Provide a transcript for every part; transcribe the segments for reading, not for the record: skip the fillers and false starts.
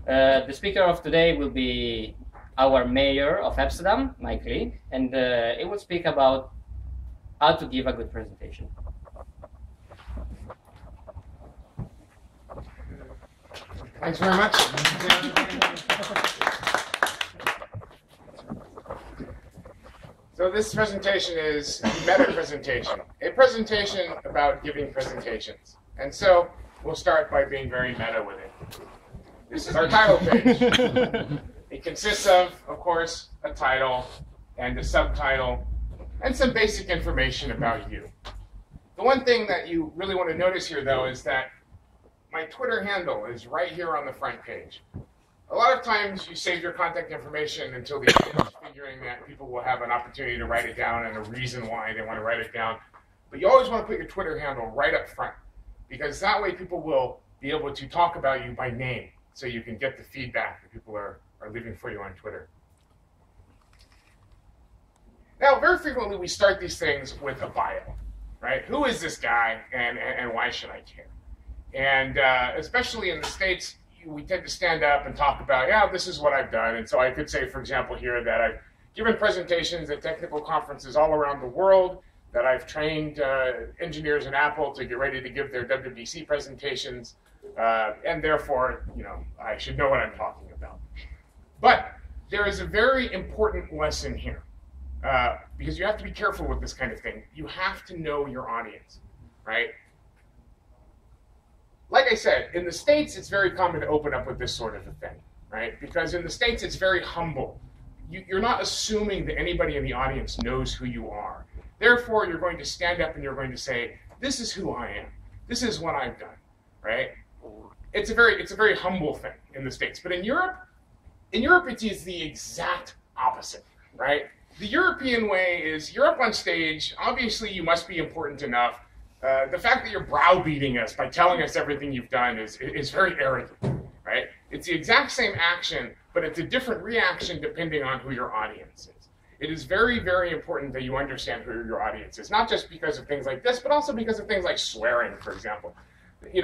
The speaker of today will be our mayor of Appsterdam, Mike Lee, and he will speak about how to give a good presentation. Thanks very much. So this presentation is a meta presentation, a presentation about giving presentations. And so we'll start by being very meta with it. This is our title page. It consists of course, a title and a subtitle and some basic information about you. The one thing that you really want to notice here, though, is that my Twitter handle is right here on the front page. A lot of times you save your contact information until the end, figuring that people will have an opportunity to write it down and a reason why they want to write it down. But you always want to put your Twitter handle right up front, because that way people will be able to talk about you by name, so you can get the feedback that people are leaving for you on Twitter. Now, very frequently we start these things with a bio, right? Who is this guy and why should I care? And especially in the States, we tend to stand up and talk about, yeah, this is what I've done. And so I could say, for example, here that I've given presentations at technical conferences all around the world, that I've trained engineers in Apple to get ready to give their WWDC presentations, and therefore, I should know what I'm talking about. But there is a very important lesson here, because you have to be careful with this kind of thing. You have to know your audience, right? Like I said, in the States, it's very common to open up with this sort of a thing, right? Because in the States, it's very humble. You're not assuming that anybody in the audience knows who you are. Therefore, you're going to stand up and you're going to say, this is who I am. This is what I've done, right? It's a very humble thing in the States. But in Europe it is the exact opposite, right? The European way is you're up on stage. Obviously, you must be important enough. The fact that you're browbeating us by telling us everything you've done is very arrogant, right? It's the exact same action, but it's a different reaction depending on who your audience is. It is very, very important that you understand who your audience is, not just because of things like this, but also because of things like swearing, for example.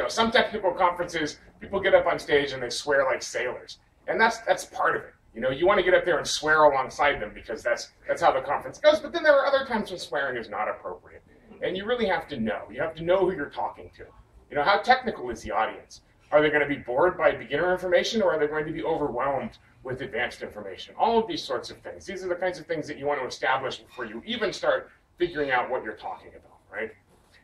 Some technical conferences, people get up on stage and they swear like sailors, and that's part of it. You want to get up there and swear alongside them because that's how the conference goes, but then there are other times when swearing is not appropriate. And you really have to know. You have to know who you're talking to. How technical is the audience? Are they going to be bored by beginner information, or are they going to be overwhelmed with advanced information? All of these sorts of things. These are the kinds of things that you want to establish before you even start figuring out what you're talking about, right?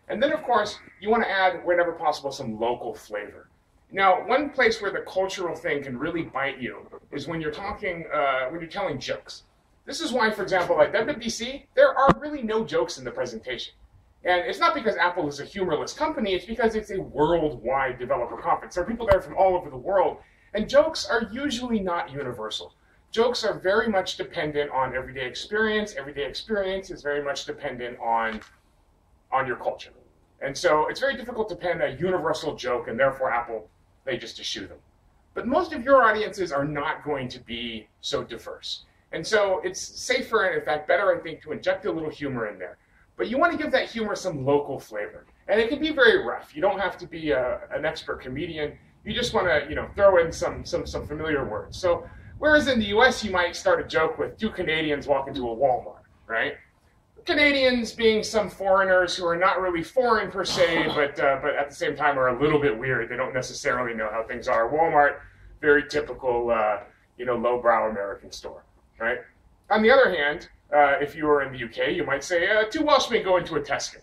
And then, of course, you want to add, whenever possible, some local flavor. Now, one place where the cultural thing can really bite you is when you're telling jokes. This is why, for example, at WWDC, there are really no jokes in the presentation. And it's not because Apple is a humorless company, it's because it's a worldwide developer conference. There are people there from all over the world, and jokes are usually not universal. Jokes are very much dependent on everyday experience. Everyday experience is very much dependent on your culture. And so it's very difficult to pen a universal joke, and therefore Apple, they just eschew them. But most of your audiences are not going to be so diverse. And so it's safer, and in fact better, I think, to inject a little humor in there. But you want to give that humor some local flavor. And it can be very rough. You don't have to be an expert comedian. You just want to, throw in some familiar words. So whereas in the US, you might start a joke with two Canadians walk into a Walmart, right? Canadians being some foreigners who are not really foreign per se, but at the same time are a little bit weird. They don't necessarily know how things are. Walmart, very typical, lowbrow American store, right? On the other hand, if you were in the UK, you might say, two Welshmen go into a Tesco,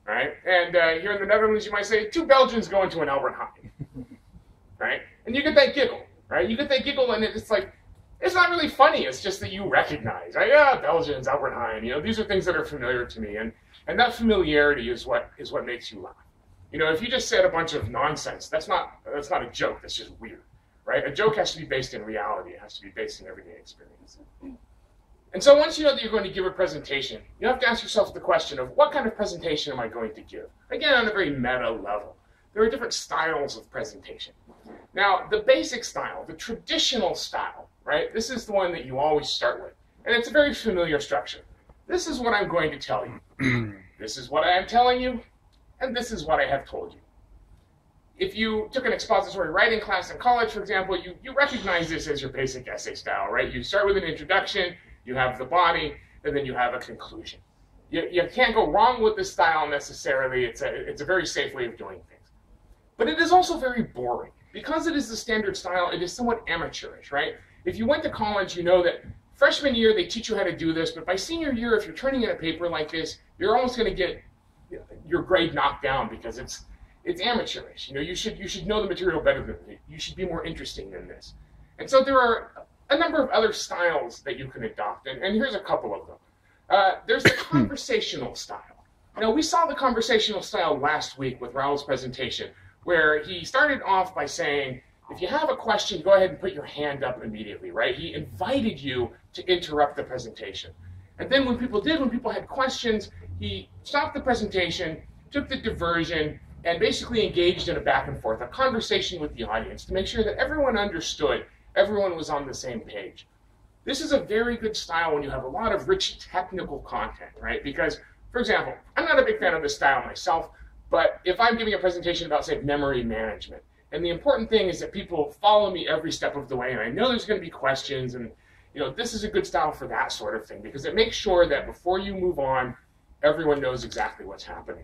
right? And here in the Netherlands, you might say, two Belgians go into an Albert Heijn, right? And you get that giggle, right? You get that giggle, and it's like, it's not really funny. It's just that you recognize, right? Yeah, Belgians, Albert Heijn, these are things that are familiar to me. And that familiarity is what makes you laugh. If you just said a bunch of nonsense, that's not a joke. That's just weird, right? A joke has to be based in reality. It has to be based in everyday experience. And so once you know that you're going to give a presentation, you have to ask yourself the question of what kind of presentation am I going to give? Again, on a very meta level. There are different styles of presentation. Now, the basic style, the traditional style, right? This is the one that you always start with. And it's a very familiar structure. This is what I'm going to tell you. This is what I am telling you. And this is what I have told you. if you took an expository writing class in college, for example, you recognize this as your basic essay style, right? You start with an introduction, you have the body, and then you have a conclusion. You can't go wrong with this style necessarily. It's a very safe way of doing things. But it is also very boring. Because it is the standard style, it is somewhat amateurish, right? If you went to college, you know that freshman year they teach you how to do this, but by senior year, if you're turning in a paper like this, you're almost going to get your grade knocked down because it's amateurish. You know, you should know the material better than me. You should be more interesting than this. And so there are a number of other styles that you can adopt, and here's a couple of them. There's the conversational style. Now, we saw the conversational style last week with Raul's presentation, where he started off by saying, if you have a question, go ahead and put your hand up immediately, right? He invited you to interrupt the presentation. And then when people had questions, he stopped the presentation, took the diversion, and basically engaged in a back and forth, a conversation with the audience to make sure that everyone understood, everyone was on the same page. This is a very good style when you have a lot of rich technical content, right? Because, for example, I'm not a big fan of this style myself, but if I'm giving a presentation about, say, memory management, and the important thing is that people follow me every step of the way, and I know there's going to be questions, and this is a good style for that sort of thing, because it makes sure that before you move on, everyone knows exactly what's happening.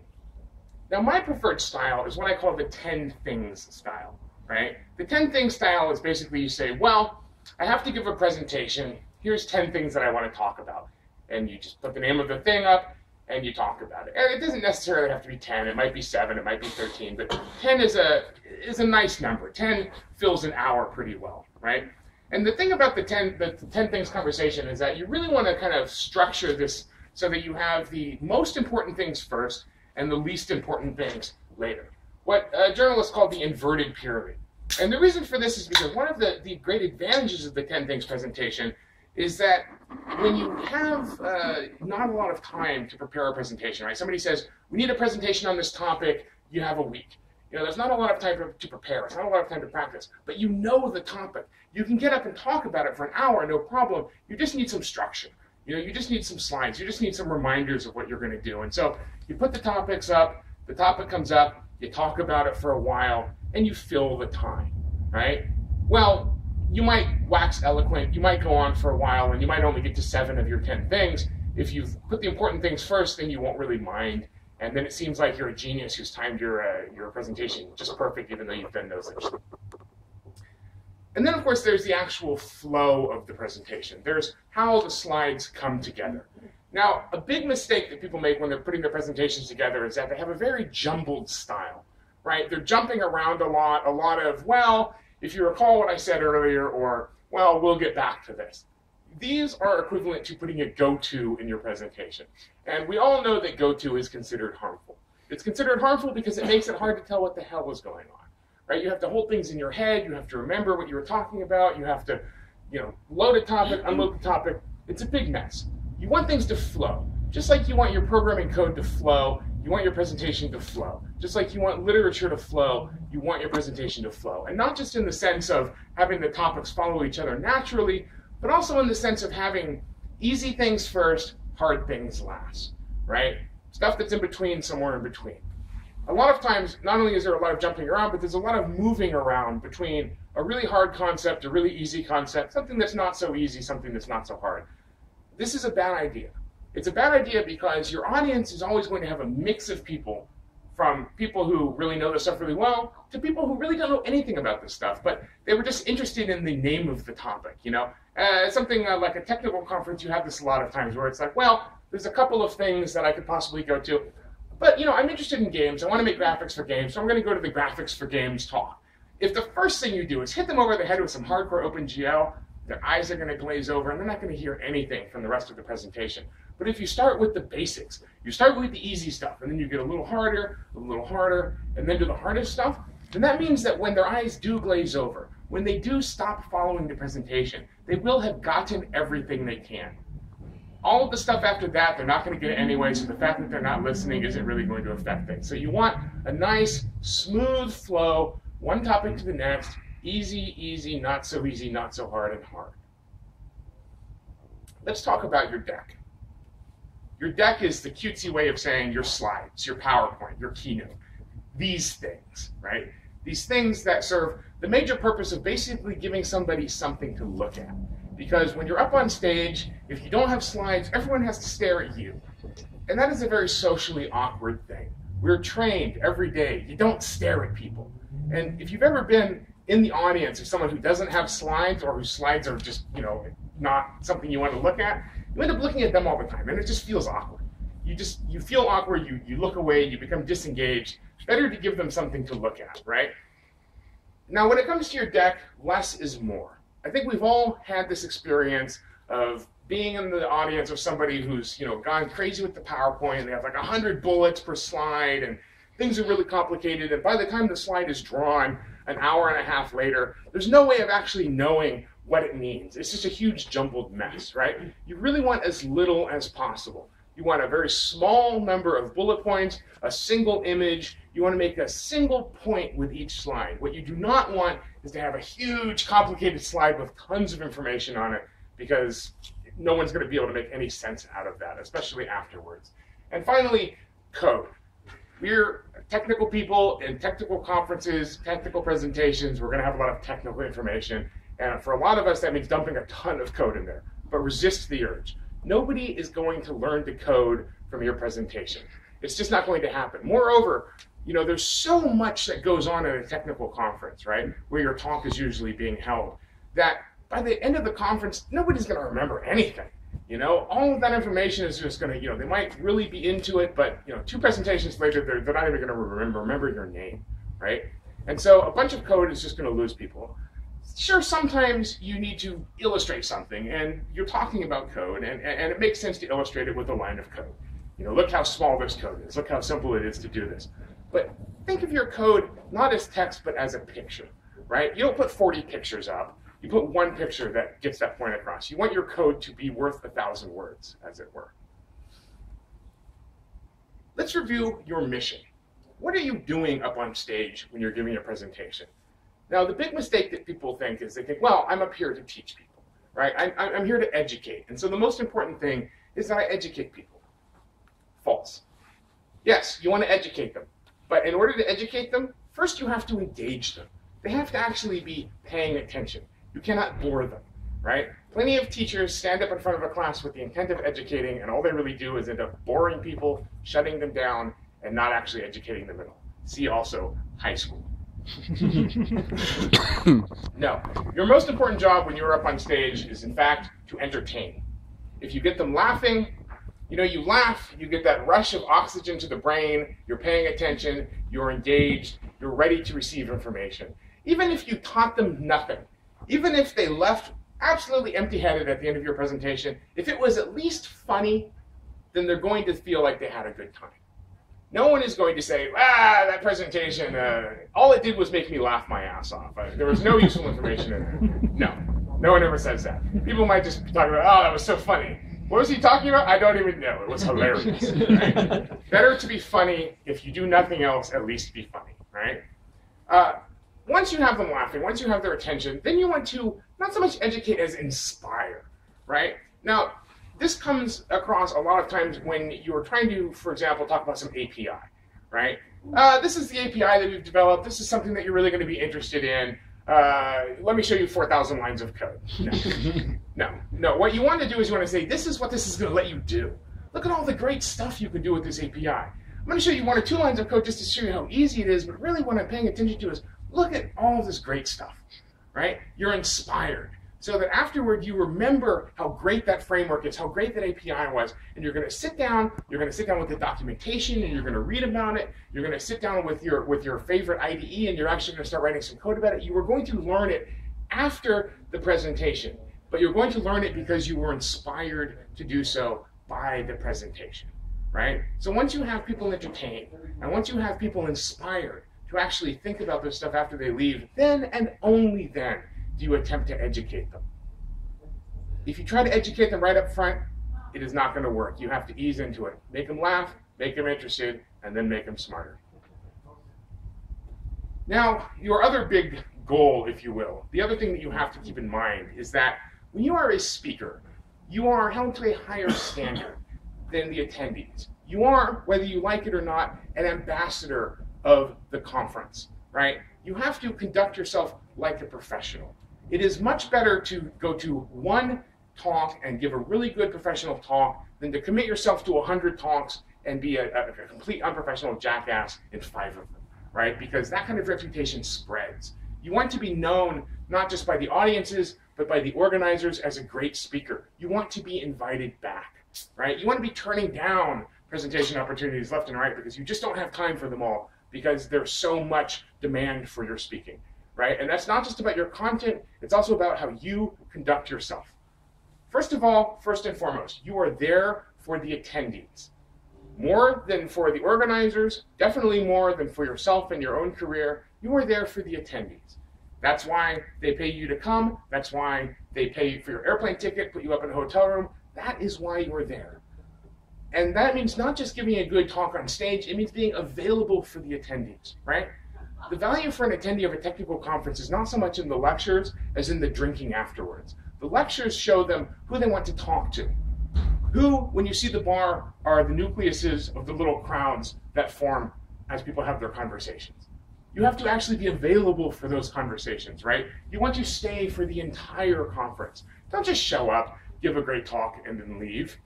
Now, my preferred style is what I call the 10 things style, right? The 10 things style is basically you say, well, I have to give a presentation. Here's 10 things that I want to talk about. And you just put the name of the thing up, and you talk about it. And it doesn't necessarily have to be 10. It might be 7. It might be 13. But 10 is a nice number. 10 fills an hour pretty well, right? And the thing about the 10 things conversation is that you really want to kind of structure this so that you have the most important things first and the least important things later. What journalists call the inverted pyramid. And the reason for this is because one of the great advantages of the 10 things presentation is that when you have not a lot of time to prepare a presentation, right? Somebody says, we need a presentation on this topic, you have a week. There's not a lot of time to prepare, it's not a lot of time to practice, but you know the topic. You can get up and talk about it for an hour, no problem. You just need some structure. You just need some slides, you just need some reminders of what you're gonna do. And so you put the topics up, the topic comes up, you talk about it for a while, and you fill the time, right? Well, you might wax eloquent, you might go on for a while, and you might only get to 7 of your 10 things. If you've put the important things first, then you won't really mind, and then it seems like you're a genius who's timed your presentation just perfect, even though you've done no such thing. And then, of course, there's the actual flow of the presentation. There's how the slides come together. Now, a big mistake that people make when they're putting their presentations together is that they have a very jumbled style, right? They're jumping around a lot of, well, if you recall what I said earlier, or, well, we'll get back to this. These are equivalent to putting a go-to in your presentation. And we all know that go-to is considered harmful. It's considered harmful because it makes it hard to tell what the hell is going on, right? You have to hold things in your head. You have to remember what you were talking about. You have to, load a topic, unload the topic. It's a big mess. You want things to flow. Just like you want your programming code to flow, you want your presentation to flow. Just like you want literature to flow, you want your presentation to flow. And not just in the sense of having the topics follow each other naturally, but also in the sense of having easy things first, hard things last, right? Stuff that's in between, somewhere in between. A lot of times, not only is there a lot of jumping around, but there's a lot of moving around between a really hard concept, a really easy concept, something that's not so easy, something that's not so hard. This is a bad idea. It's a bad idea because your audience is always going to have a mix of people, from people who really know this stuff really well to people who really don't know anything about this stuff, but they were just interested in the name of the topic, Something like a technical conference, you have this a lot of times where it's like, well, there's a couple of things that I could possibly go to, but I'm interested in games, I want to make graphics for games, so I'm going to go to the graphics for games talk. If the first thing you do is hit them over the head with some hardcore OpenGL, their eyes are going to glaze over and they're not going to hear anything from the rest of the presentation. But if you start with the basics, you start with the easy stuff, and then you get a little harder, and then do the hardest stuff, then that means that when their eyes do glaze over, when they do stop following the presentation, they will have gotten everything they can. All of the stuff after that, they're not going to get it anyway, so the fact that they're not listening isn't really going to affect things. So you want a nice, smooth flow, one topic to the next, easy, not so easy, not so hard, and hard. Let's talk about your deck. Your deck is the cutesy way of saying your slides, your PowerPoint, your keynote, these things, right? These things that serve the major purpose of basically giving somebody something to look at. Because when you're up on stage, if you don't have slides, everyone has to stare at you. And that is a very socially awkward thing. We're trained every day. You don't stare at people. And if you've ever been in the audience of someone who doesn't have slides, or whose slides are just, not something you want to look at, you end up looking at them all the time, and it just feels awkward. You feel awkward, you look away, you become disengaged. Better to give them something to look at, right? Now, when it comes to your deck, less is more. I think we've all had this experience of being in the audience of somebody who's, gone crazy with the PowerPoint, and they have like 100 bullets per slide, and things are really complicated, and by the time the slide is drawn, an hour and a half later, there's no way of actually knowing what it means. It's just a huge jumbled mess, right? You really want as little as possible. You want a very small number of bullet points, a single image. You want to make a single point with each slide. What you do not want is to have a huge, complicated slide with tons of information on it, because no one's going to be able to make any sense out of that, especially afterwards. And finally, code. We're technical people in technical conferences, technical presentations. We're going to have a lot of technical information. And for a lot of us, that means dumping a ton of code in there. But resist the urge. Nobody is going to learn to code from your presentation. It's just not going to happen. Moreover, there's so much that goes on at a technical conference, right, where your talk is usually being held, that by the end of the conference, nobody's going to remember anything. All of that information is just going to, they might really be into it, but, 2 presentations later, they're not even going to remember your name, right? And so a bunch of code is just going to lose people. Sure, sometimes you need to illustrate something, and you're talking about code, and it makes sense to illustrate it with a line of code. Look how small this code is. Look how simple it is to do this. But think of your code not as text, but as a picture, right? You don't put 40 pictures up. You put one picture that gets that point across. You want your code to be worth 1,000 words, as it were. Let's review your mission. What are you doing up on stage when you're giving a presentation? Now, the big mistake that people think is they think, well, I'm up here to teach people, right? I'm here to educate. And so the most important thing is that I educate people. False. Yes, you want to educate them. But in order to educate them, first you have to engage them. They have to actually be paying attention. You cannot bore them, right? Plenty of teachers stand up in front of a class with the intent of educating, and all they really do is end up boring people, shutting them down, and not actually educating them at all. See also high school. No, your most important job when you're up on stage is, in fact, to entertain. If you get them laughing, you laugh, you get that rush of oxygen to the brain, you're paying attention, you're engaged, you're ready to receive information. Even if you taught them nothing, even if they left absolutely empty-headed at the end of your presentation, if it was at least funny, then they're going to feel like they had a good time. No one is going to say, that presentation, all it did was make me laugh my ass off. There was no useful information in there. No one ever says that. People might just be talking about, that was so funny. What was he talking about? I don't even know. It was hilarious. Right? Better to be funny. If you do nothing else, at least be funny, right? Once you have them laughing, once you have their attention, then you want to not so much educate as inspire, right? Now, this comes across a lot of times when you're trying to, for example, talk about some API, right? This is the API that we've developed. This is something that you're really going to be interested in. Let me show you 4,000 lines of code. No. What you want to do is you want to say, this is what this is going to let you do. Look at all the great stuff you can do with this API. I'm going to show you 1 or 2 lines of code just to show you how easy it is, but really what I'm paying attention to is, look at all of this great stuff, right? You're inspired. So that afterward you remember how great that framework is, how great that API was, and you're going to sit down with the documentation, and you're going to read about it, you're going to sit down with your favorite IDE, and you're actually going to start writing some code about it. You are going to learn it after the presentation, but you're going to learn it because you were inspired to do so by the presentation, right? So once you have people entertained, and once you have people inspired to actually think about this stuff after they leave, then and only then do you attempt to educate them. If you try to educate them right up front, it is not going to work. You have to ease into it. Make them laugh, make them interested, and then make them smarter. Now, your other big goal, if you will, the other thing that you have to keep in mind is that when you are a speaker, you are held to a higher standard than the attendees. You are, whether you like it or not, an ambassador of the conference, right? you have to conduct yourself like a professional. It is much better to go to one talk and give a really good professional talk than to commit yourself to 100 talks and be a complete unprofessional jackass in 5 of them, right? Because that kind of reputation spreads. You want to be known not just by the audiences, but by the organizers as a great speaker. You want to be invited back, right? You want to be turning down presentation opportunities left and right because you just don't have time for them all because there's so much demand for your speaking, right? And that's not just about your content, it's also about how you conduct yourself. First of all, first and foremost, you are there for the attendees. More than for the organizers, definitely more than for yourself and your own career, you are there for the attendees. That's why they pay you to come. That's why they pay for your airplane ticket, put you up in a hotel room. That is why you are there. And that means not just giving a good talk on stage, it means being available for the attendees, right? The value for an attendee of a technical conference is not so much in the lectures as in the drinking afterwards. The lectures show them who they want to talk to. Who, when you see the bar, are the nucleuses of the little crowds that form as people have their conversations. You have to actually be available for those conversations, right? You want to stay for the entire conference. Don't just show up, give a great talk, and then leave.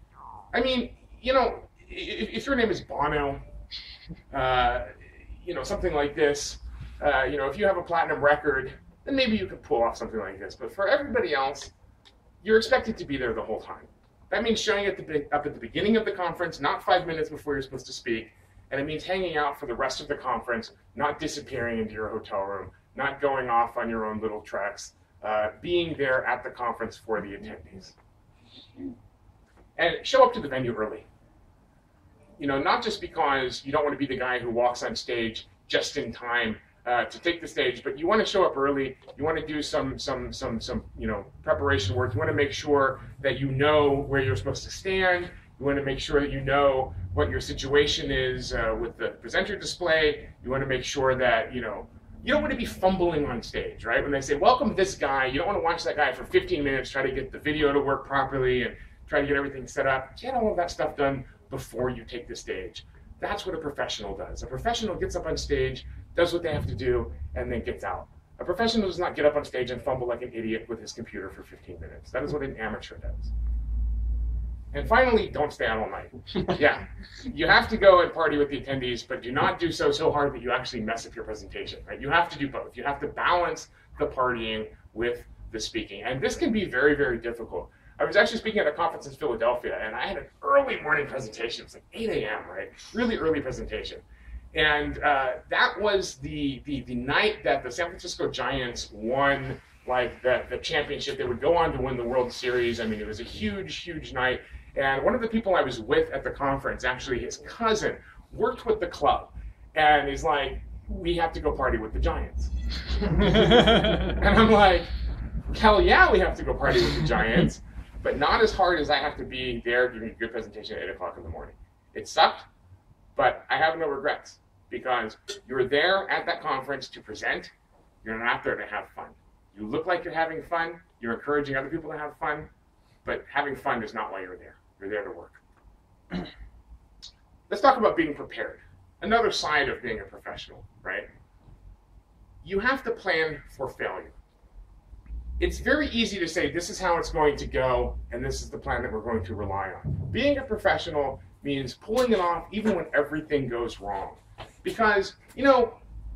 I mean, you know, if your name is Bono, you know, something like this, you know, if you have a platinum record, then maybe you could pull off something like this. But for everybody else, you're expected to be there the whole time. That means showing up at the beginning of the conference, not 5 minutes before you're supposed to speak. And it means hanging out for the rest of the conference, not disappearing into your hotel room, not going off on your own little treks, being there at the conference for the attendees. And show up to the venue early. You know, not just because you don't want to be the guy who walks on stage just in time to take the stage, but you want to show up early. You want to do some you know, preparation work. You want to make sure that you know where you're supposed to stand. You want to make sure that you know what your situation is with the presenter display. You want to make sure that, you know, you don't want to be fumbling on stage, right? When they say, welcome this guy, you don't want to watch that guy for 15 minutes, try to get the video to work properly and try to get everything set up. Get all of that stuff done before you take the stage. That's what a professional does. A professional gets up on stage, does what they have to do, and then gets out. A professional does not get up on stage and fumble like an idiot with his computer for 15 minutes. That is what an amateur does. And finally, don't stay out all night. Yeah, you have to go and party with the attendees, but do not do so hard that you actually mess up your presentation, right? You have to do both. You have to balance the partying with the speaking. And this can be very, very difficult. I was actually speaking at a conference in Philadelphia, and I had an early morning presentation. It was like 8 a.m., right? Really early presentation. And that was the night that the San Francisco Giants won like the championship. They would go on to win the World Series. I mean, it was a huge, huge night. And one of the people I was with at the conference, actually his cousin, worked with the club. And he's like, we have to go party with the Giants. And I'm like, hell yeah, we have to go party with the Giants. But not as hard as I have to be there giving a good presentation at 8 o'clock in the morning. It sucked, but I have no regrets. Because you're there at that conference to present. You're not there to have fun. You look like you're having fun. You're encouraging other people to have fun. But having fun is not why you're there. You're there to work. Let's talk about being prepared. Another side of being a professional, right? You have to plan for failure. It's very easy to say, this is how it's going to go, and this is the plan that we're going to rely on. Being a professional means pulling it off even when everything goes wrong. Because, you know,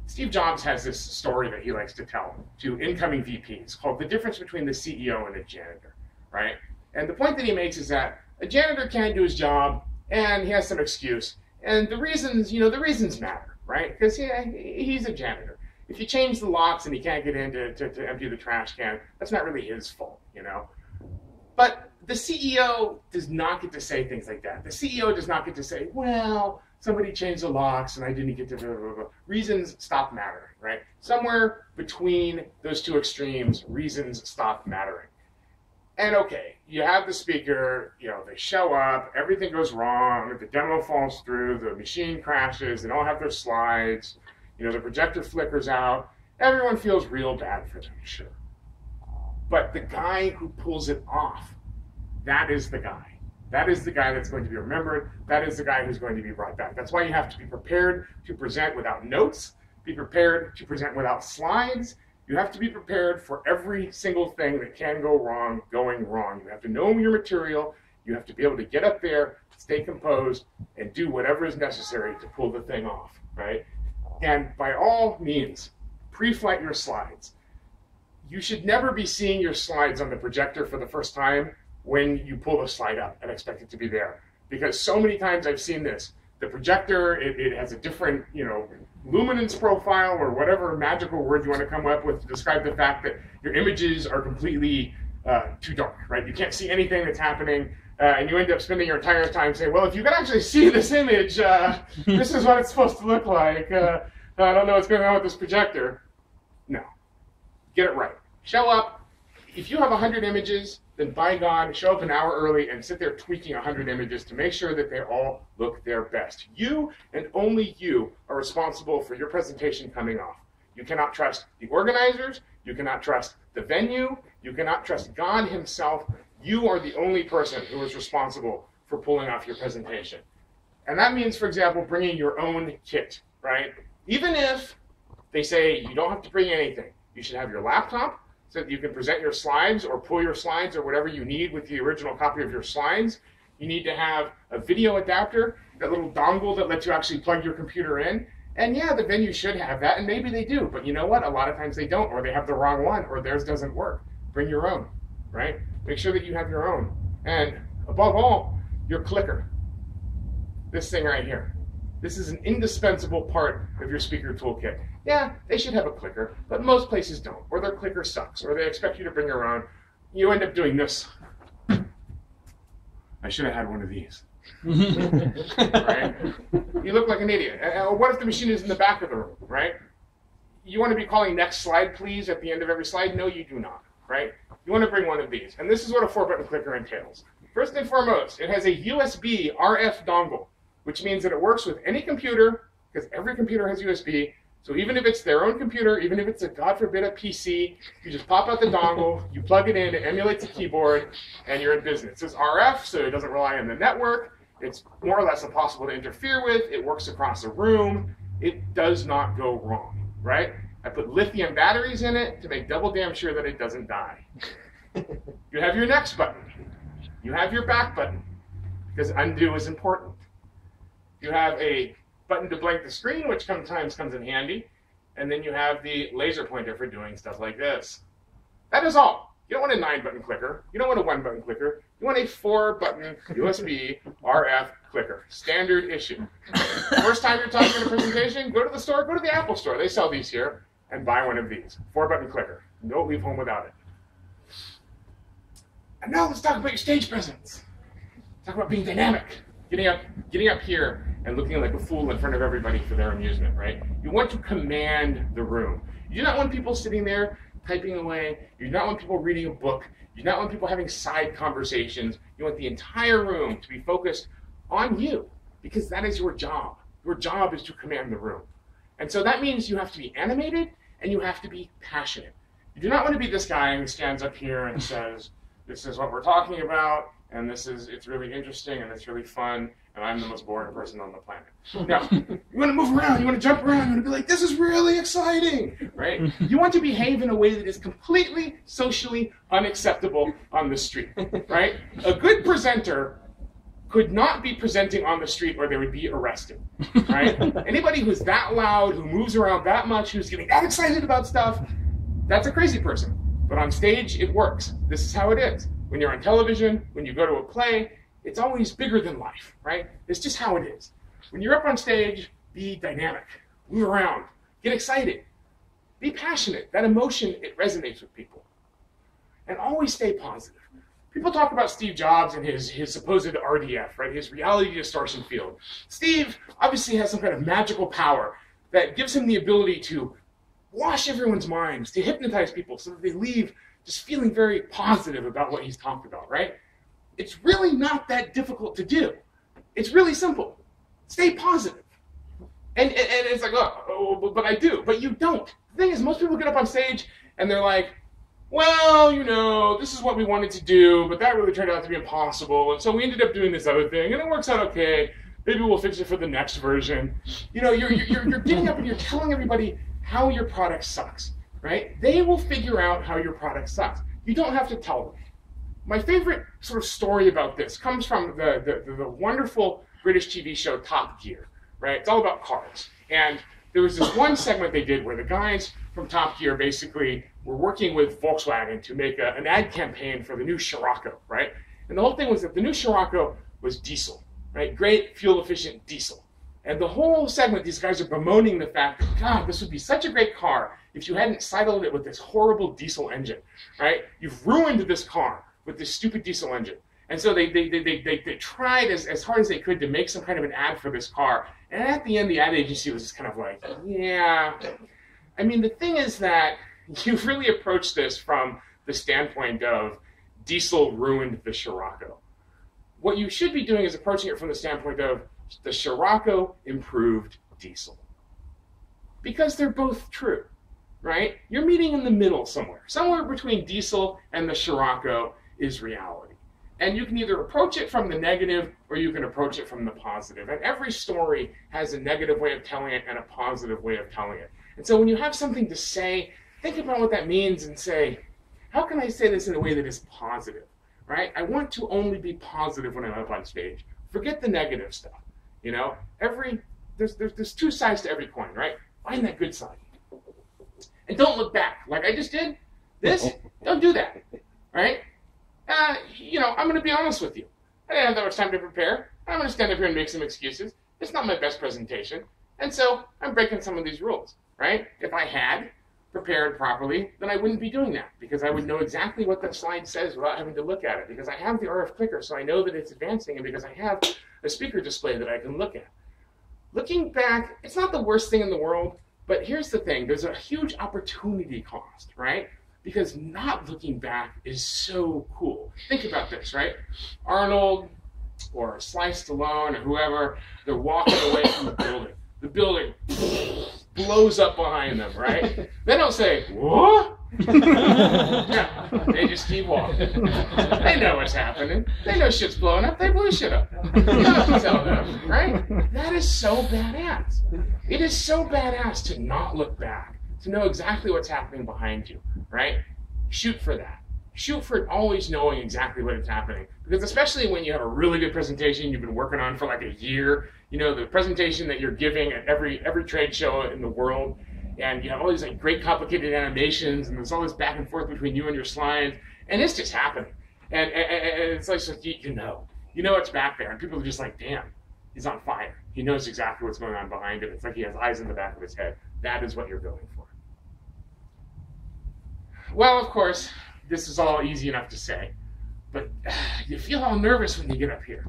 Steve Jobs has this story that he likes to tell to incoming VPs called The Difference Between the CEO and a Janitor, right? And the point that he makes is that a janitor can't do his job, and he has some excuse. And the reasons, you know, the reasons matter, right? Because he's a janitor. If you change the locks and he can't get in to empty the trash can, that's not really his fault, you know? But the CEO does not get to say things like that. The CEO does not get to say, well, somebody changed the locks and I didn't get to blah, blah, blah. Reasons stop mattering, right? Somewhere between those two extremes, reasons stop mattering. And okay, you have the speaker, you know, they show up, everything goes wrong, the demo falls through, the machine crashes, they don't have their slides, you know, the projector flickers out, everyone feels real bad for them, sure. But the guy who pulls it off, that is the guy. That is the guy that's going to be remembered. That is the guy who's going to be brought back. That's why you have to be prepared to present without notes, be prepared to present without slides. You have to be prepared for every single thing that can go wrong, going wrong. You have to know your material. You have to be able to get up there, stay composed, and do whatever is necessary to pull the thing off, right? And by all means, pre-flight your slides. You should never be seeing your slides on the projector for the first time when you pull the slide up and expect it to be there. Because so many times I've seen this. The projector, it has a different, luminance profile or whatever magical word you want to come up with to describe the fact that your images are completely too dark, right? You can't see anything that's happening, and you end up spending your entire time saying, well, if you can actually see this image, this is what it's supposed to look like. I don't know what's going on with this projector. No. Get it right. Show up. If you have 100 images, then by God, show up an hour early and sit there tweaking 100 images to make sure that they all look their best. You and only you are responsible for your presentation coming off. You cannot trust the organizers. You cannot trust the venue. You cannot trust God himself. You are the only person who is responsible for pulling off your presentation. And that means, for example, bringing your own kit, right? Even if they say you don't have to bring anything, you should have your laptop, so that you can present your slides or pull your slides or whatever you need with the original copy of your slides. You need to have a video adapter, that little dongle that lets you actually plug your computer in. And yeah, the venue should have that, and maybe they do. But you know what? A lot of times they don't, or they have the wrong one, or theirs doesn't work. Bring your own, right? Make sure that you have your own. And above all, your clicker. This thing right here. This is an indispensable part of your speaker toolkit. Yeah, they should have a clicker, but most places don't, or their clicker sucks, or they expect you to bring your own. You end up doing this. I should have had one of these. Right? You look like an idiot. What if the machine is in the back of the room, right? You want to be calling next slide, please, at the end of every slide? No, you do not, right? You want to bring one of these. And this is what a 4-button clicker entails. First and foremost, it has a USB RF dongle, which means that it works with any computer, because every computer has USB. So even if it's their own computer, even if it's God forbid, a PC, you just pop out the dongle, you plug it in, it emulates a keyboard, and you're in business. It's RF, so it doesn't rely on the network. It's more or less impossible to interfere with. It works across a room. It does not go wrong, right? I put lithium batteries in it to make double damn sure that it doesn't die. You have your next button. You have your back button, because undo is important. You have a button to blank the screen, which sometimes comes in handy, and then you have the laser pointer for doing stuff like this. That is all. You don't want a 9-button clicker. You don't want a 1-button clicker. You want a 4-button USB RF clicker. Standard issue. First time you're talking in a presentation, go to the store, go to the Apple store. They sell these here, and buy one of these. 4-button clicker. Don't leave home without it. And now let's talk about your stage presence. Talk about being dynamic. Getting up here and looking like a fool in front of everybody for their amusement, right? You want to command the room. You do not want people sitting there typing away. You do not want people reading a book. You do not want people having side conversations. You want the entire room to be focused on you, because that is your job. Your job is to command the room. And so that means you have to be animated and you have to be passionate. You do not want to be this guy who stands up here and says, this is what we're talking about, and it's really interesting, and it's really fun, and I'm the most boring person on the planet. No, you want to move around, you want to jump around, you want to be like, this is really exciting, right? You want to behave in a way that is completely socially unacceptable on the street, right? A good presenter could not be presenting on the street or they would be arrested, right? Anybody who's that loud, who moves around that much, who's getting that excited about stuff, that's a crazy person. But on stage, it works. This is how it is. When you're on television, when you go to a play, it's always bigger than life, right? It's just how it is. When you're up on stage, be dynamic. Move around. Get excited. Be passionate. That emotion, it resonates with people. And always stay positive. People talk about Steve Jobs and his supposed RDF, right? His reality distortion field. Steve obviously has some kind of magical power that gives him the ability to wash everyone's minds, to hypnotize people so that they leave just feeling very positive about what he's talked about, right? It's really not that difficult to do. It's really simple. Stay positive. And it's like, oh, but I do. But you don't. The thing is, most people get up on stage and they're like, well, this is what we wanted to do, but that really turned out to be impossible, and so we ended up doing this other thing, and it works out okay. Maybe we'll fix it for the next version. You know, you're getting up and you're telling everybody how your product sucks, right? They will figure out how your product sucks. You don't have to tell them. My favorite sort of story about this comes from the wonderful British TV show Top Gear, right? It's all about cars. And there was this one segment they did where the guys from Top Gear basically were working with Volkswagen to make an ad campaign for the new Scirocco, right? And the whole thing was that the new Scirocco was diesel, right? Great fuel-efficient diesel. And the whole segment, these guys are bemoaning the fact that, God, this would be such a great car if you hadn't sidled it with this horrible diesel engine, right? You've ruined this car with this stupid diesel engine. And so they tried as hard as they could to make some kind of an ad for this car. And at the end, the ad agency was just kind of like, yeah. I mean, the thing is that you really approach this from the standpoint of diesel ruined the Scirocco. What you should be doing is approaching it from the standpoint of the Scirocco improved diesel. Because they're both true, right? You're meeting in the middle somewhere. Somewhere between diesel and the Scirocco is reality. And you can either approach it from the negative or you can approach it from the positive. And every story has a negative way of telling it and a positive way of telling it. And so when you have something to say, think about what that means and say, how can I say this in a way that is positive, right? I want to only be positive when I'm up on stage. Forget the negative stuff, you know? There's two sides to every coin, right? Find that good side. And don't look back. Like I just did, don't do that, right? You know, I'm going to be honest with you. I didn't have that much time to prepare. I'm going to stand up here and make some excuses. It's not my best presentation. And so I'm breaking some of these rules, right? If I had prepared properly, then I wouldn't be doing that because I would know exactly what that slide says without having to look at it because I have the RF clicker, so I know that it's advancing, and because I have a speaker display that I can look at. Looking back, it's not the worst thing in the world, but here's the thing. There's a huge opportunity cost, right? Because not looking back is so cool. Think about this, right? Arnold or Sly Stallone or whoever, they're walking away from the building. The building blows up behind them, right? They don't say, what? No, they just keep walking. They know what's happening. They know shit's blowing up. They blew shit up. You don't have to tell them, right? That is so badass. It is so badass to not look back, to know exactly what's happening behind you, right? Shoot for that. Shoot for always knowing exactly what is happening. Because especially when you have a really good presentation you've been working on for like a year, you know, the presentation that you're giving at every trade show in the world, and you have all these like great complicated animations, and there's all this back and forth between you and your slides, and it's just happening. And it's like, so you know it's back there, and people are just like, damn, he's on fire. He knows exactly what's going on behind him. It's like he has eyes in the back of his head. That is what you're going for. Well, of course, this is all easy enough to say, but you feel all nervous when you get up here.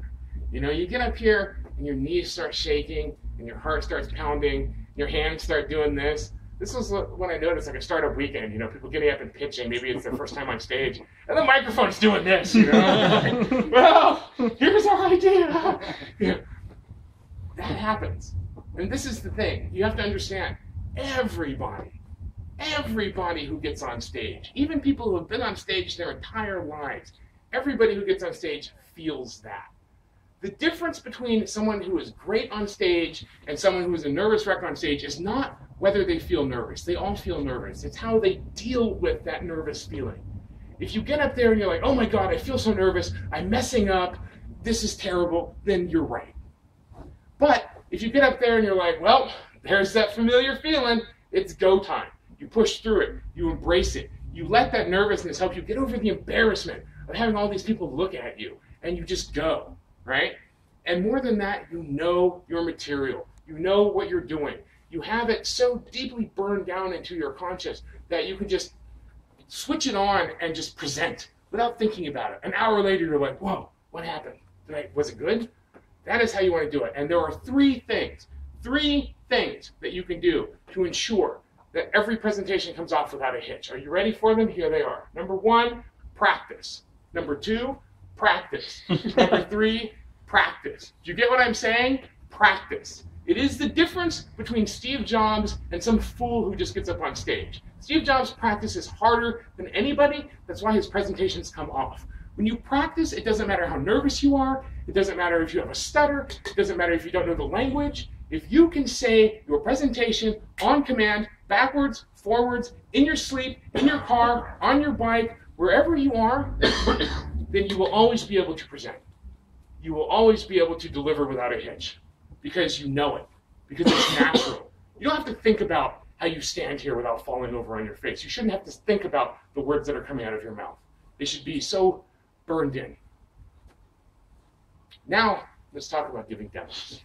You know, you get up here and your knees start shaking and your heart starts pounding, your hands start doing this. This was when I noticed like a startup weekend, you know, people getting up and pitching, maybe it's their first time on stage, and the microphone's doing this, you know. Well, here's our idea. You know, that happens. And this is the thing, you have to understand, everybody who gets on stage, even people who have been on stage their entire lives, everybody who gets on stage feels that. The difference between someone who is great on stage and someone who is a nervous wreck on stage is not whether they feel nervous. They all feel nervous. It's how they deal with that nervous feeling. If you get up there and you're like, oh my God, I feel so nervous, I'm messing up, this is terrible, then you're right. But if you get up there and you're like, well, there's that familiar feeling, it's go time. You push through it, you embrace it, you let that nervousness help you get over the embarrassment of having all these people look at you, and you just go, right? And more than that, you know your material. You know what you're doing. You have it so deeply burned down into your conscious that you can just switch it on and just present without thinking about it. An hour later, you're like, whoa, what happened? Was it good? That is how you want to do it. And there are three things that you can do to ensure that every presentation comes off without a hitch. Are you ready for them? Here they are. Number one, practice. Number two, practice. Number three, practice. Do you get what I'm saying? Practice. It is the difference between Steve Jobs and some fool who just gets up on stage. Steve Jobs practices harder than anybody. That's why his presentations come off. When you practice, it doesn't matter how nervous you are. It doesn't matter if you have a stutter. It doesn't matter if you don't know the language. If you can say your presentation on command, backwards, forwards, in your sleep, in your car, on your bike, wherever you are, then you will always be able to present. You will always be able to deliver without a hitch because you know it, because it's natural. You don't have to think about how you stand here without falling over on your face. You shouldn't have to think about the words that are coming out of your mouth. They should be so burned in. Now, let's talk about giving demos.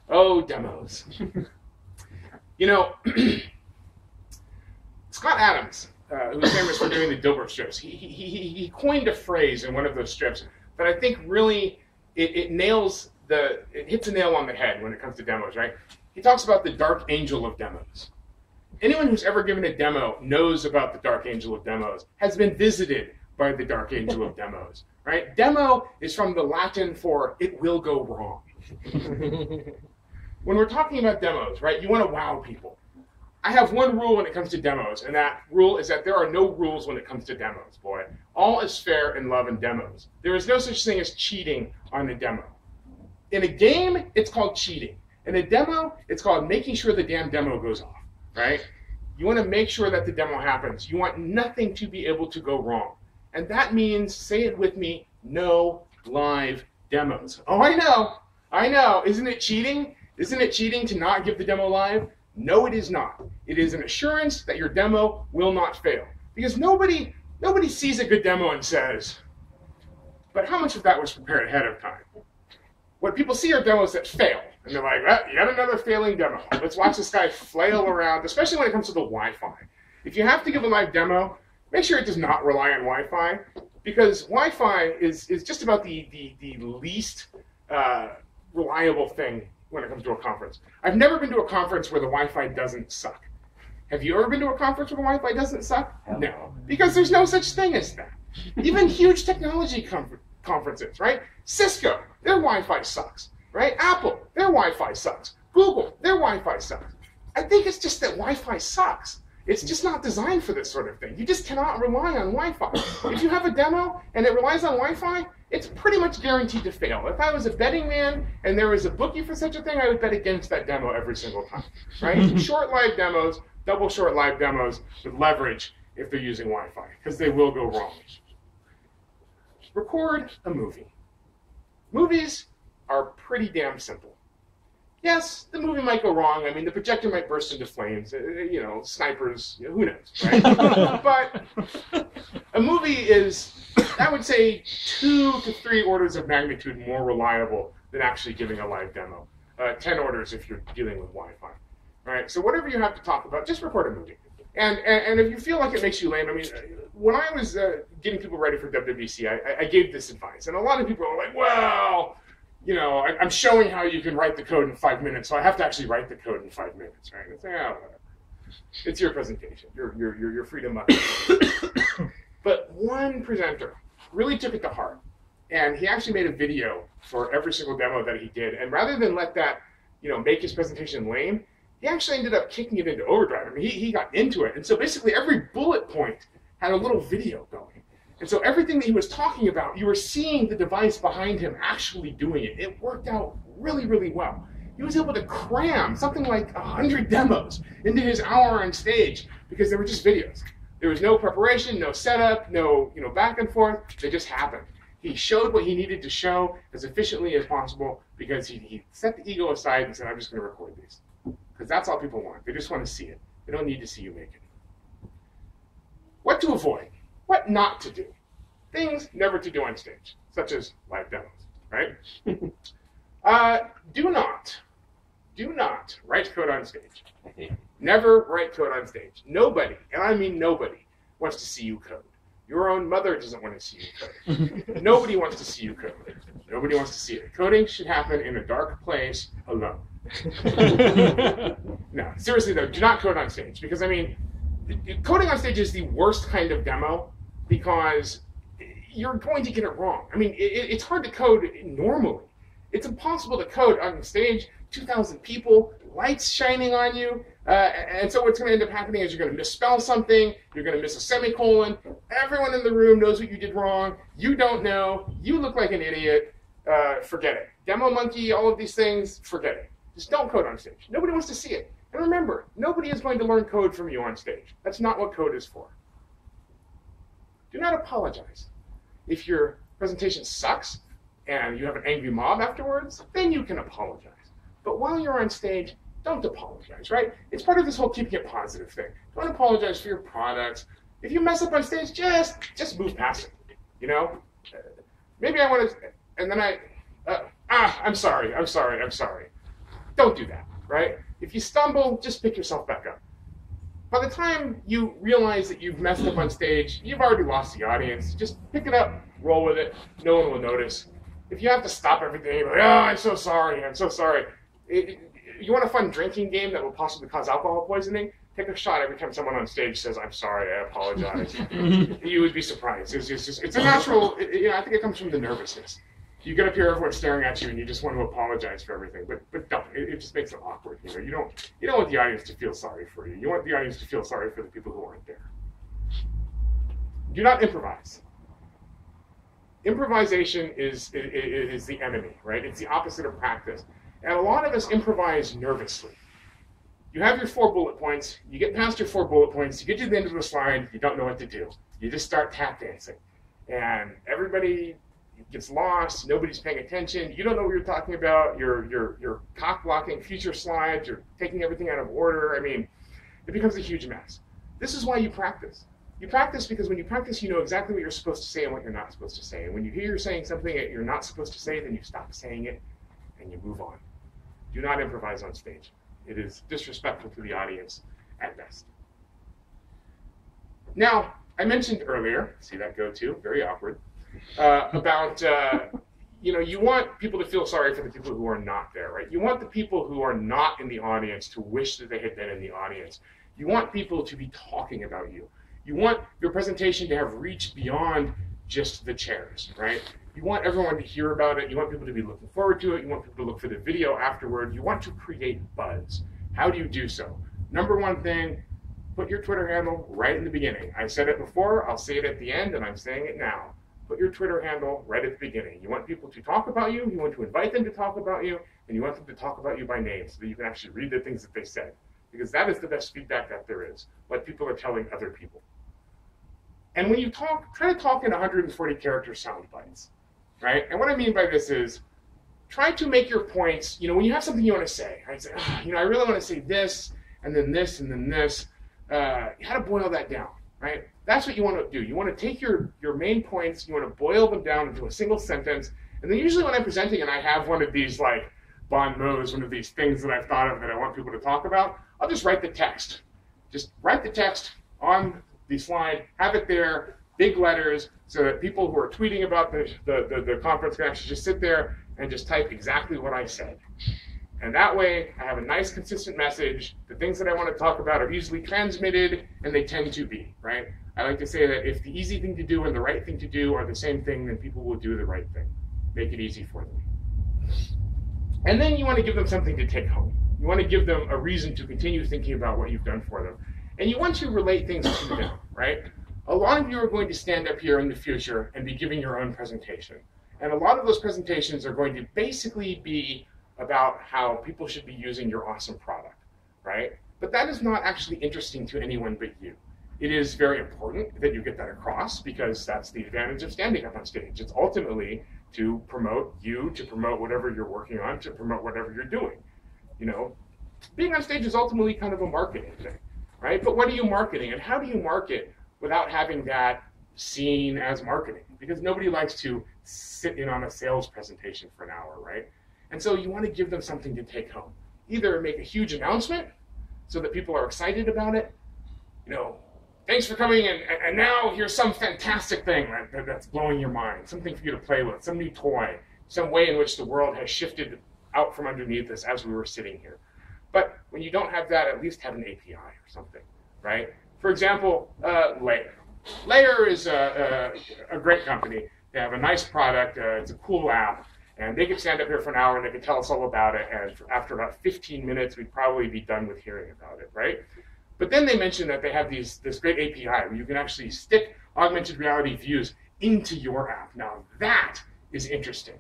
Oh, demos. You know, Scott Adams, who's famous for doing the Dilbert strips, he coined a phrase in one of those strips that I think really it hits a nail on the head when it comes to demos, right? He talks about the dark angel of demos. Anyone who's ever given a demo knows about the dark angel of demos, has been visited by the dark angel of demos, right? Demo is from the Latin for it will go wrong. When we're talking about demos, right, you want to wow people. I have one rule when it comes to demos, and that rule is that there are no rules when it comes to demos, boy. All is fair in love and demos. There is no such thing as cheating on a demo. In a game, it's called cheating. In a demo, it's called making sure the damn demo goes off, right? You want to make sure that the demo happens. You want nothing to be able to go wrong. And that means, say it with me, no live demos. Oh, I know. Isn't it cheating? Isn't it cheating to not give the demo live? No, it is not. It is an assurance that your demo will not fail. Because nobody sees a good demo and says, but how much of that was prepared ahead of time? What people see are demos that fail. And they're like, yet another failing demo. Let's watch this guy flail around, especially when it comes to the Wi-Fi. If you have to give a live demo, make sure it does not rely on Wi-Fi, because Wi-Fi is just about the least reliable thing when it comes to a conference. I've never been to a conference where the Wi-Fi doesn't suck. Have you ever been to a conference where the Wi-Fi doesn't suck? No, because there's no such thing as that. Even huge technology conferences, right? Cisco, their Wi-Fi sucks, right? Apple, their Wi-Fi sucks. Google, their Wi-Fi sucks. I think it's just that Wi-Fi sucks. It's just not designed for this sort of thing. You just cannot rely on Wi-Fi. If you have a demo and it relies on Wi-Fi, it's pretty much guaranteed to fail. If I was a betting man and there was a bookie for such a thing, I would bet against that demo every single time, right? Short live demos, double short live demos with leverage if they're using Wi-Fi, because they will go wrong. Record a movie. Movies are pretty damn simple. Yes, the movie might go wrong. I mean, the projector might burst into flames. Snipers, who knows, right? But a movie is, I would say, 2 to 3 orders of magnitude more reliable than actually giving a live demo. 10 orders if you're dealing with Wi-Fi, right? So whatever you have to talk about, just record a movie. And if you feel like it makes you lame, I mean, when I was getting people ready for WWDC, I gave this advice. And a lot of people are like, well, I'm showing how you can write the code in 5 minutes, so I have to actually write the code in 5 minutes, right? It's like, oh, it's your presentation. You're free to muck. But one presenter really took it to heart, and he actually made a video for every single demo that he did. And rather than let that, make his presentation lame, he actually ended up kicking it into overdrive. I mean, he got into it, and so basically every bullet point had a little video going. And so everything that he was talking about, you were seeing the device behind him actually doing it. It worked out really, really well. He was able to cram something like 100 demos into his hour on stage because they were just videos. There was no preparation, no setup, no back and forth. They just happened. He showed what he needed to show as efficiently as possible because he set the ego aside and said, I'm just going to record these. Because that's all people want. They just want to see it. They don't need to see you make it. What to avoid? What not to do? Things never to do on stage, such as live demos, right? Do not write code on stage. Never write code on stage. Nobody, and I mean nobody, wants to see you code. Your own mother doesn't want to see you code. Nobody wants to see you code. Nobody wants to see it. Coding should happen in a dark place alone. No, seriously though, do not code on stage, because I mean, coding on stage is the worst kind of demo because you're going to get it wrong. I mean, it's hard to code normally. It's impossible to code on stage, 2,000 people, lights shining on you. And so what's going to end up happening is you're going to misspell something, you're going to miss a semicolon, everyone in the room knows what you did wrong, you don't know, you look like an idiot, forget it. Demo monkey, all of these things, forget it. Just don't code on stage. Nobody wants to see it. And remember, nobody is going to learn code from you on stage. That's not what code is for. Do not apologize. If your presentation sucks and you have an angry mob afterwards, then you can apologize. But while you're on stage, don't apologize, right? It's part of this whole keeping it positive thing. Don't apologize for your products. If you mess up on stage, just move past it, you know? Maybe I want to, and then I'm sorry. Don't do that, right? If you stumble, just pick yourself back up. By the time you realize that you've messed up on stage, you've already lost the audience. Just pick it up, roll with it. No one will notice. If you have to stop everything, you're like, oh, I'm so sorry. You want a fun drinking game that will possibly cause alcohol poisoning? Take a shot every time someone on stage says, I'm sorry, I apologize. You would be surprised. It's a natural, I think it comes from the nervousness. You get up here, everyone's staring at you, and you just want to apologize for everything. But don't. It just makes it awkward. You don't want the audience to feel sorry for you. You want the audience to feel sorry for the people who aren't there. Do not improvise. Improvisation is the enemy, right? It's the opposite of practice. And a lot of us improvise nervously. You have your 4 bullet points. You get past your 4 bullet points. You get to the end of the slide. You don't know what to do. You just start tap dancing. And everybody gets lost, nobody's paying attention, you don't know what you're talking about, you're cock-blocking future slides, you're taking everything out of order. I mean, it becomes a huge mess. This is why you practice. You practice because when you practice, you know exactly what you're supposed to say and what you're not supposed to say. And when you hear you're saying something that you're not supposed to say, then you stop saying it and you move on. Do not improvise on stage. It is disrespectful to the audience at best. Now, I mentioned earlier, see that go to, very awkward, about, you want people to feel sorry for the people who are not there, right? You want the people who are not in the audience to wish that they had been in the audience. You want people to be talking about you. You want your presentation to have reached beyond just the chairs, right? You want everyone to hear about it. You want people to be looking forward to it. You want people to look for the video afterward. You want to create buzz. How do you do so? Number one thing, put your Twitter handle right in the beginning. I said it before, I'll say it at the end, and I'm saying it now. Put your Twitter handle right at the beginning. You want people to talk about you, you want to invite them to talk about you, and you want them to talk about you by name so that you can actually read the things that they said. Because that is the best feedback that there is, what people are telling other people. And when you talk, try to talk in 140 character sound bites, right? And what I mean by this is, try to make your points, when you have something you want to say, right? Say, I really want to say this, and then this, and then this. You got to boil that down, right? That's what you want to do. You want to take your main points, you want to boil them down into a single sentence, and then usually when I'm presenting and I have one of these like bon mots, one of these things that I've thought of that I want people to talk about, I'll just write the text. Just write the text on the slide, have it there, big letters, so that people who are tweeting about the conference can actually just sit there and just type exactly what I said. And that way, I have a nice, consistent message. The things that I want to talk about are easily transmitted, and they tend to be, right? I like to say that if the easy thing to do and the right thing to do are the same thing, then people will do the right thing. Make it easy for them. And then you want to give them something to take home. You want to give them a reason to continue thinking about what you've done for them. And you want to relate things to them, right? A lot of you are going to stand up here in the future and be giving your own presentation. And a lot of those presentations are going to basically be about how people should be using your awesome product, right? But that is not actually interesting to anyone but you. It is very important that you get that across because that's the advantage of standing up on stage. It's ultimately to promote you, to promote whatever you're working on, to promote whatever you're doing. Being on stage is ultimately kind of a marketing thing, right? But what are you marketing and how do you market without having that seen as marketing? Because nobody likes to sit in on a sales presentation for an hour, right? And so you want to give them something to take home. Either make a huge announcement so that people are excited about it. Thanks for coming, and now here's some fantastic thing that's blowing your mind, something for you to play with, some new toy, some way in which the world has shifted out from underneath us as we were sitting here. But when you don't have that, at least have an API or something, right? For example, Layer. Layer is a great company. They have a nice product. It's a cool app. And they could stand up here for an hour and they could tell us all about it. And after about 15 minutes, we'd probably be done with hearing about it, right? But then they mentioned that they have this great API where you can actually stick augmented reality views into your app. Now that is interesting.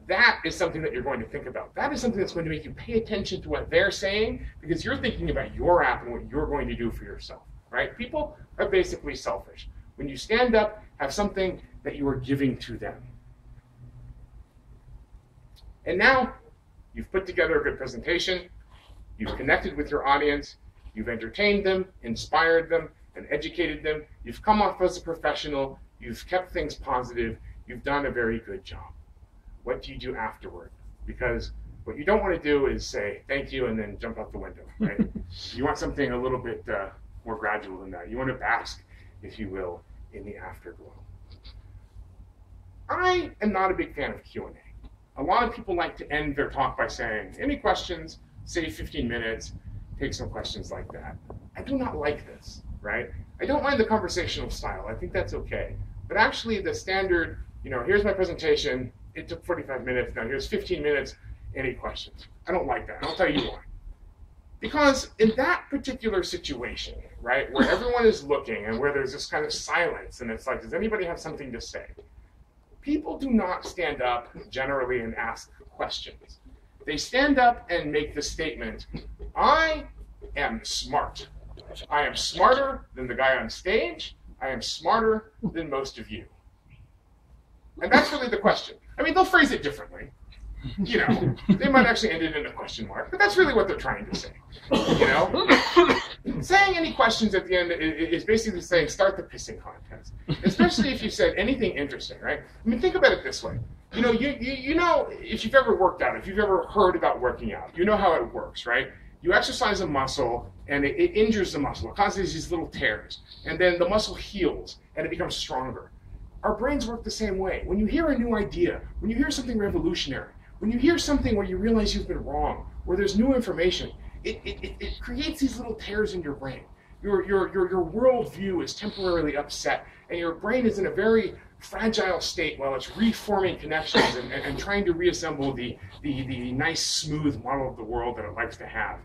That is something that you're going to think about. That is something that's going to make you pay attention to what they're saying because you're thinking about your app and what you're going to do for yourself, right? People are basically selfish. When you stand up, have something that you are giving to them. And now you've put together a good presentation, you've connected with your audience, you've entertained them, inspired them, and educated them. You've come off as a professional, you've kept things positive, you've done a very good job. What do you do afterward? Because what you don't want to do is say thank you and then jump out the window, right? You want something a little bit more gradual than that. You want to bask, if you will, in the afterglow. I am not a big fan of Q&A. A lot of people like to end their talk by saying, any questions, save 15 minutes, take some questions like that. I do not like this, right? I don't mind the conversational style. I think that's okay. But actually the standard, here's my presentation. It took 45 minutes. Now here's 15 minutes. Any questions? I don't like that. And I'll tell you why. Because in that particular situation, right, where everyone is looking and where there's this kind of silence and it's like, does anybody have something to say? People do not stand up generally and ask questions. They stand up and make the statement, I am smart. I am smarter than the guy on stage. I am smarter than most of you. And that's really the question. I mean, they'll phrase it differently. They might actually end it in a question mark, but that's really what they're trying to say. Saying any questions at the end is basically saying start the pissing contest, especially if you said anything interesting, right? I mean, think about it this way. You know, if you've ever worked out, if you've ever heard about working out, you know how it works, right? You exercise a muscle and it injures the muscle. It causes these little tears, and then the muscle heals and it becomes stronger. Our brains work the same way. When you hear a new idea, when you hear something revolutionary, when you hear something where you realize you've been wrong, where there's new information, it creates these little tears in your brain. Your worldview is temporarily upset, and your brain is in a very fragile state while it's reforming connections and trying to reassemble the nice, smooth model of the world that it likes to have.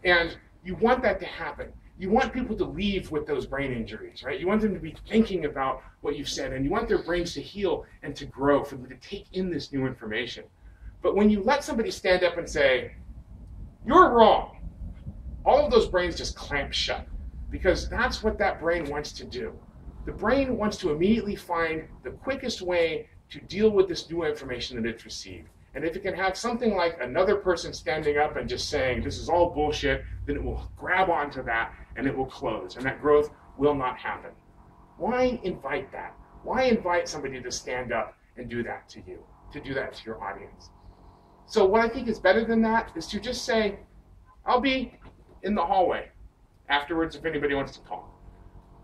And you want that to happen. You want people to leave with those brain injuries, right? You want them to be thinking about what you've said, and you want their brains to heal and to grow, for them to take in this new information. But when you let somebody stand up and say, you're wrong, all of those brains just clamp shut, because that's what that brain wants to do. The brain wants to immediately find the quickest way to deal with this new information that it's received. And if it can have something like another person standing up and just saying, this is all bullshit, then it will grab onto that and it will close, and that growth will not happen. Why invite that? Why invite somebody to stand up and do that to you, to do that to your audience? So what I think is better than that is to just say, I'll be in the hallway afterwards if anybody wants to talk.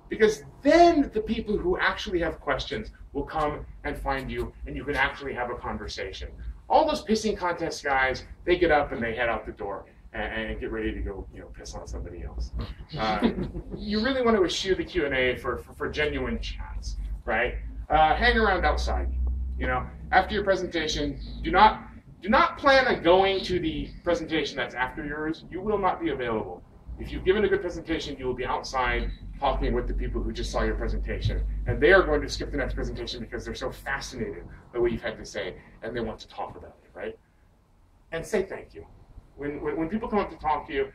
Because then the people who actually have questions will come and find you, and you can actually have a conversation. All those pissing contest guys, they get up and they head out the door and get ready to go, piss on somebody else. You really want to eschew the Q&A for genuine chats, right? Hang around outside. After your presentation, do not plan on going to the presentation that's after yours. You will not be available. If you've given a good presentation, you will be outside talking with the people who just saw your presentation. And they are going to skip the next presentation because they're so fascinated by what you've had to say, and they want to talk about it, right? And say thank you. When people come up to talk to you,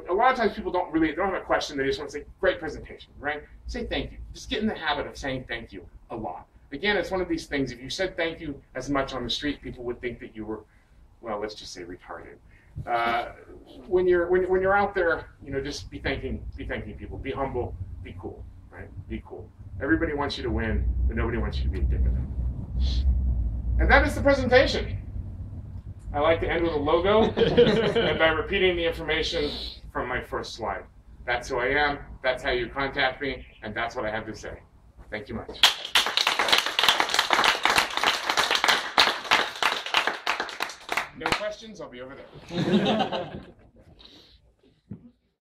a lot of times people don't have a question. They just want to say, great presentation, right? Say thank you. Just get in the habit of saying thank you a lot. Again, it's one of these things, if you said thank you as much on the street, people would think that you were, well, let's just say retarded. When you're out there, just be thanking people. Be humble, be cool, right? Be cool. Everybody wants you to win, but nobody wants you to be a dick of them. And that is the presentation. I like to end with a logo and by repeating the information from my first slide. That's who I am, that's how you contact me, and that's what I have to say. Thank you much. No questions? I'll be over there.